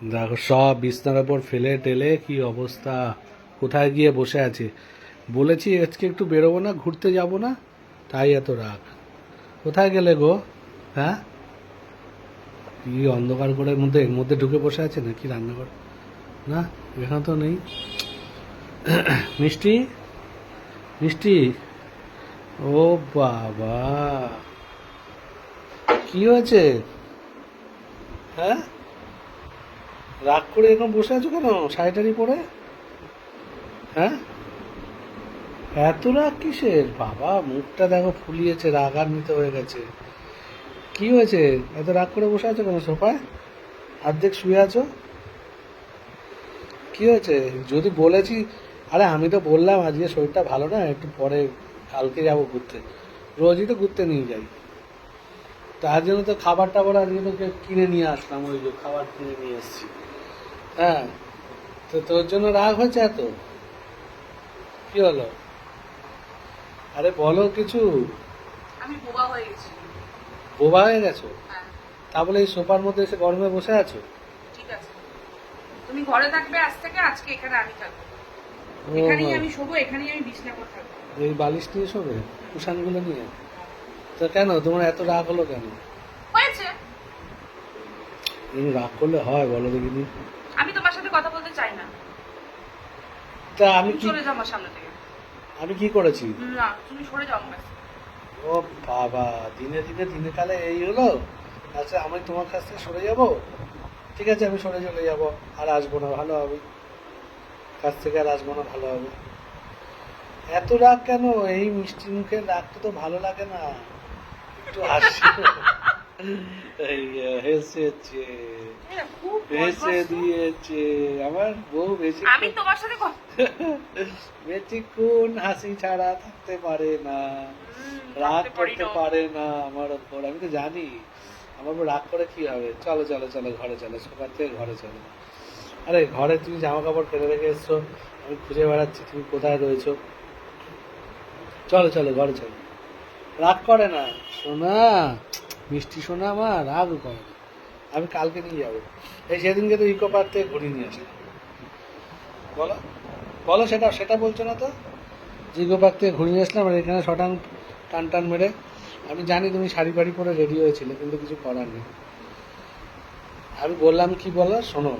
দেখো সব বিছনার উপর ফেলে টেলে কি অবস্থা, কোথায় গিয়ে বসে আছে। বলেছি আজকে একটু বেরোবো না, ঘুরতে যাব না, তাই এত রাগ। কোথায় গেলে গো? হ্যাঁ, কি অন্ধকার করে মধ্যে এর মধ্যে ঢুকে বসে আছে নাকি রান্নাঘর? না, এখানে তো নেই। মিষ্টি, মিষ্টি, ও বাবা, কি হয়েছে? হ্যাঁ, রাগ করে এরকম বসে আছো কেন শাড়ি পরে? হ্যাঁ, এত রাগ কিসের বাবা? মুখটা দেখো ফুলিয়েছে, রাগান্বিত হয়ে গেছে। কি হয়েছে, এত রাগ করে বসে আছো কেন সোফায়? অর্ধেক শুয়ে আছো, কি হয়েছে? যদি বলেছি, আরে আমি তো বললাম আজকে শরীরটা ভালো না, একটু পরে কালকে যাবো ঘুরতে। রোজই তো ঘুরতে নিয়ে যাই, তার জন্য তো খাবার টাবার আজকে তো কিনে নিয়ে আসলাম, ওই যে খাবার কিনে নিয়ে এসেছি। হ্যাঁ, তো তোর জন্য রাগ হয়েছে এত? কি হলো? আরে বলো কিছু। আমি বোবা হয়ে গেছি। বোবা হয়ে গেছো? হ্যাঁ, তা বলে এই সোফার মধ্যে এসে গরমে বসে আছো? ঠিক আছে। তুমি ঘরে থাকবে আজ থেকে, আজকে এখানে আমি থাকবো। ও এখানেই মা, আমি শোবো, এখানেই আমি বিছনা করে থাকবো। এই বালিশ নিয়ে শোবে, কুশানগুলো নিয়ে? তো কেন তোমার এত রাগ হলো কেন? হয়েছে। এই রাগ করলে হয় বলো দেখিনি? আমি তোমার সাথে কথা বলতে চাই না। তা আমি তুমি কি, চলে যাও আমার সামনে থেকে। আমি কি করেছি? না, তুমি সরে যাও আমার কাছ থেকে। ও বাবা, দিনে দিনে দিনে কালে এই হলো। আচ্ছা, আমি তোমার কাছ থেকে সরে যাব? ঠিক আছে, আমি সরে চলে যাব, আর আসবো না, ভালো হবে। কাছ থেকে আর আসবো না, ভালো হবে। এত রাগ কেন? এই মিষ্টি মুখের রাগটা তো ভালো লাগে না, একটু হাসি। এই, হেসেছে, খুব হেসে বদমাশ তো। দিয়েছে আমার বউ। বেশি আমি তোমার সাথে বেশিক্ষণ হাসি ছাড়া থাকতে পারে না, রাগ থাকতে পারি করতে না। পারে না আমার ওপর। আমি তো জানি আমার উপর রাগ করে কি হবে। চলো চলো চলো, ঘরে চলো, সকাল থেকে ঘরে চলো। আরে ঘরে তুমি জামা কাপড় ফেলে রেখে এসছো, আমি খুঁজে বেড়াচ্ছি তুমি কোথায় রয়েছো। চলো চলো, ঘরে চলো। রাগ করে না সোনা, মিষ্টি সোনা আমার রাগ করে না। আমি কালকে নিয়ে যাবো। এই সেদিনকে তো ইকো পার্ক থেকে ঘুরিয়ে নিয়ে আসলাম। বলো, বলো, সেটা সেটা বলছো না তো? ইকো পার্ক থেকে ঘুরিয়ে নিয়ে আসলাম, আর এখানে শটান টান টান মেরে। আমি জানি তুমি শাড়ি ফাড়ি পরে রেডি হয়েছিলে, কিন্তু কিছু করার নেই। আমি বললাম কি বলো, শোনো,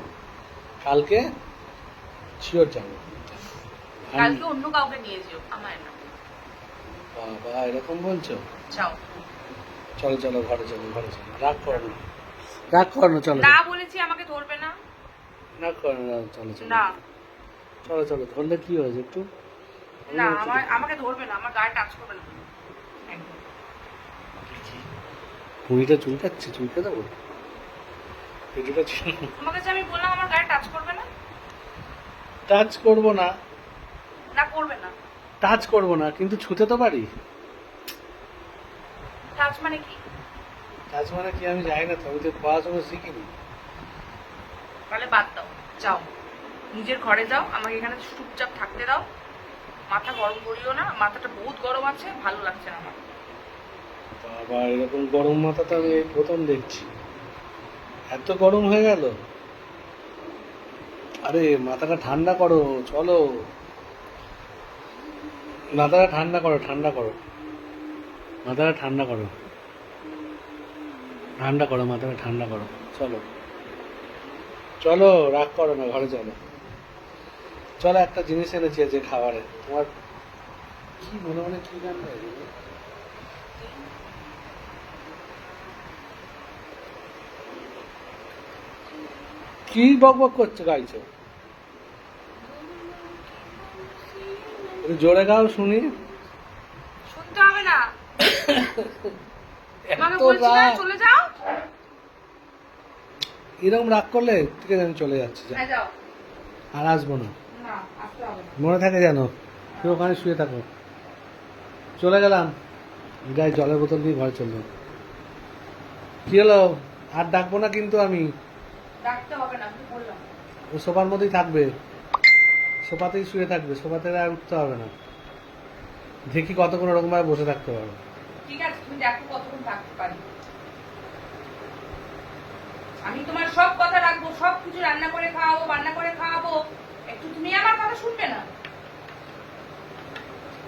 কালকে শিওর যাবো। কালকে অন্য কাউকে নিয়ে যেও, আমায় না। বাবা, এরকম বলছো? যাও। চলো চলো, ঘরে চলো, ঘরে চলো, রাগ করো না, রাগ করো না, চলো না চলো। বলেছি, আমাকে ধরবে না। রাগ করো না, চলো চলো। না চলো চলো, ধরলে কি হয়েছে একটু? আমি না, একটু আমাকে ধরবে না, আমার গায়ে টাচ করবে না। একদম। ভুঁড়িটা চুলকাচ্ছে, চুলকে দেবো পেটুটা? তোমাকে যে আমি বললাম আমার গায়ে টাচ করবে না। টাচ করবো না, না, করবে না। টাচ করবো না, কিন্তু ছুতে তো পারি। টাচ মানে কি? টাচ মানে কি আমি জানি না তো, আমি তো পড়াশোনা শিখিনি। তাহলে বাদ দাও, যাও। নিজের ঘরে যাও, আমাকে এখানে চুপচাপ থাকতে দাও। মাথা গরম করিও না, মাথাটা বহুত গরম আছে, ভালো লাগছে না আমার। বাবা, এরকম গরম মাথা তো আমি এই প্রথম দেখছি। এত গরম হয়ে গেল? আরে মাথাটা ঠান্ডা করো, চলো। মাথাটা ঠান্ডা করো, ঠান্ডা করো, মাথাটা ঠান্ডা করো, ঠান্ডা করো, মাথাটা ঠান্ডা করো। চলো চলো, রাগ করো না, ঘরে চলো। চলো, একটা জিনিস এনেছি যে খাবারে তোমার। কি মনে মনে কি গান গাই? কি বক বক করছো, গাইছো? একটু জোরে গাও শুনি। শুনতে হবে না। তোমাকে এত বলছি না, রাগ, চলে যাও। এরকম রাগ করলে ঠিক আছে, আমি চলে যাচ্ছি, যা। হ্যাঁ, যাও। আর আসবো না, না, আসতে হবে না। মনে থাকে যেন। তুই ওখানে শুয়ে থাকো। চলে গেলাম, গায়ে জলের বোতল দিয়ে ঘরে চললাম। কি হলো? আর ডাকবো না কিন্তু আমি। ডাকতে হবে না, আমি বললাম। ও সোফার মধ্যেই থাকবে, সোফাতেই শুয়ে থাকবে, সোফা থেকে আর উঠতে হবে না। দেখি কতক্ষণ ওরকম ভাবে বসে থাকতে পারবে। ঠিক আছে, তুমি দেখো কতক্ষণ থাকতে পারি। আমি তোমার সব কথা রাখবো, সব কিছু রাখবো।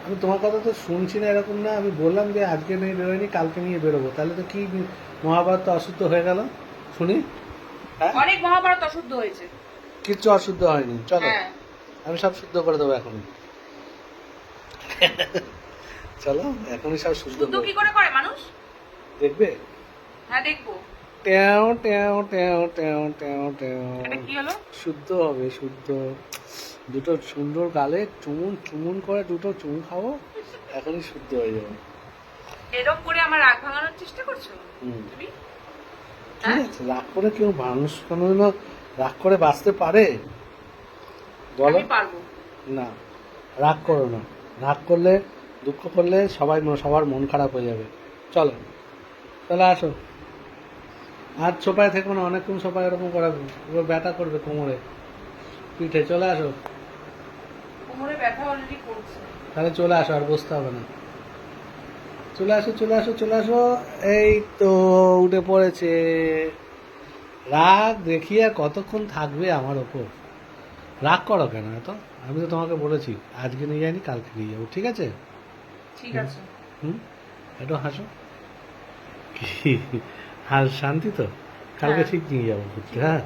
আমি তোমার কথা তো শুনছি না এরকম না, আমি বললাম যে আজকে নিয়ে বেরোয়নি, কালকে নিয়ে বেরোবো, তাহলে তো কি মহাভারত তো অশুদ্ধ হয়ে গেল শুনি? হ্যাঁ, অনেক মহাভারত অশুদ্ধ হয়েছে। কিচ্ছু অশুদ্ধ হয়নি, চলো হ্যাঁ, আমি সব শুদ্ধ করে দেবো এখনই। চলো এখনই সব শুদ্ধ শুদ্ধ করে কি করে করে মানুষ? দেখবে। হ্যাঁ, দেখবো। টেও টেও টেও টেও টেও টেও। এটা কি হলো? শুদ্ধ হবে, শুদ্ধ। দুটো সুন্দর গালে চুমুন চুমুন করে দুটো চুমু খাবো, এখনই শুদ্ধ হয়ে যাবে। এরকম করে আমার রাগ ভাঙানোর চেষ্টা করছো হুম। তুমি? ঠিক হ্যাঁ? আছে, রাগ করে কেউ মানুষ কোনোদিনও রাগ করে বাঁচতে পারে বলো? আমি পারবো। না, রাগ করো না। রাগ করলে, দুঃখ করলে সবার মন খারাপ হয়ে যাবে। চলো, চলে আসো। আর সোফায় থেকো না, অনেকক্ষণ সোফায় এরকম করা এবার ব্যথা করবে কোমরে, পিঠে। চলে আসো, কোমরে ব্যথা অলরেডি করছে। তাহলে চলে আসো, আর বসতে হবে না। চলে আসো, চলে আসো, চলে আসো। এই তো উঠে পড়েছে। রাগ দেখিয়ে আর কতক্ষণ থাকবে আমার ওপর? রাগ করো কেন এত? আমি তো তোমাকে বলেছি আজকে নিয়ে যাইনি, কালকে নিয়ে যাবো, ঠিক আছে? ঠিক আছে। হুম, একটু হাসো। কি হাস, শান্তি তো? কালকে হ্যাঁ। ঠিক নিয়ে যাবো ঘুরতে, হ্যাঁ।